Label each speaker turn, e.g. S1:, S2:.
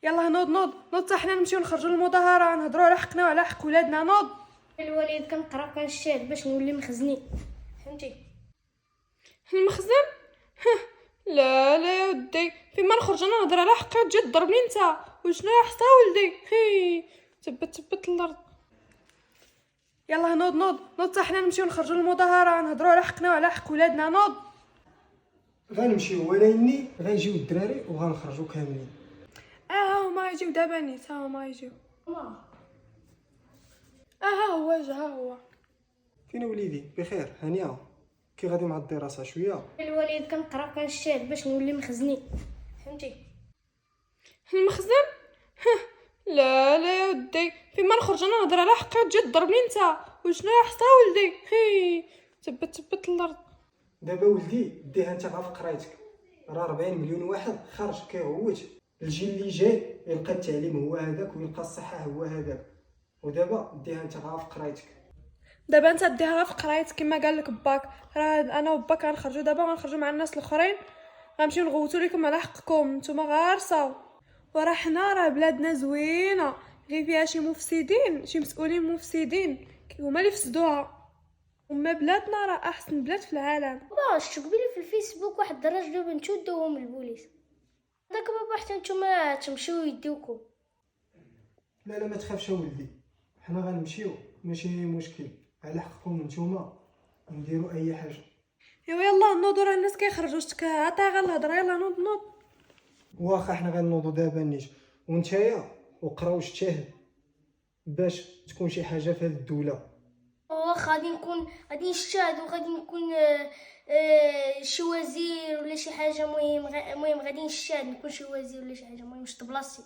S1: يلا نوض نوض نوض حتى حنا نمشيو نخرجوا للمظاهره نهضروا على حقنا وعلى حق ولادنا. نوض.
S2: الوالد كنقرا كنشتغل باش نولي مخزني، فهمتي؟
S1: المخزن؟ لا لا يا ودي، فين ما نخرج انا نهضر على حقي وتجي تضربني انت. وشنو يا حصا ولدي؟ هي تبت الارض. يلا نوض نوض نوض حتى حنا نمشيو نخرجوا للمظاهره نهضروا على حقنا وعلى حق ولادنا. نوض.
S3: غنمشيو ولكني غيجيو الدراري وغنخرجوا كاملين.
S1: ها هما يجيو دابا نيت، ها هما يجيو.
S2: ماما
S1: ها هو جا، ها هو.
S3: فين وليدي؟ بخير؟ هانيه؟ كي غادي مع الدراسه شويه؟
S2: الوالد كنقرا كنشتغل باش نولي مخزني، فهمتي؟
S1: المخزن؟ لا لا يا ودي، فين ما نخرج انا نهضر على حقي وتجي تضربني انت. وشنو يا حصا ولدي؟ هي تبت الارض.
S3: دابا ولدي ديها انت غا في قرايتك، راه 40 مليون واحد خارج كيغوت. الجيل اللي جاي يلقى التعليم هو هذاك ويلقى الصحه هو هذاك، ودابا ديها انت غا في قرايتك.
S1: دابا انت ديها في قرايتك كما قال لك باك. راه انا وباك غنخرجوا دابا غنخرجوا مع الناس الاخرين، غنمشيو نغوتوا لكم على حقكم. نتوما غارصاو، وراه حنا راه بلادنا زوينه، غير فيها شي مفسدين، شي مسؤولين مفسدين هما اللي فسدوها. وما بلادنا راه احسن بلاد في العالم.
S2: بابا شفتو قبيله في الفيسبوك واحد الراجل وبنتو داوهم البوليس. داك بابا حتى نتوما تمشيو يديوكم.
S3: لا ما تخافش ولدي، حنا غنمشيو ماشي مشكل، على حقكم نتوما نديروا اي حاجه.
S1: ايوا يلا نوضوا، راه الناس كيخرجوا. شتك عطا غير الهضره. يلا نوض نوض.
S3: واخا حنا غنوضوا دابا نيت، ونتايا وقراو اجتهد باش تكون شي حاجه في هذه الدوله.
S2: واخا غادي نجتهد وغادي نكون شي وزير ولا شي حاجه. المهم غادي نجتهد نكون شي وزير ولا شي حاجه، المهم شط بلاصتي.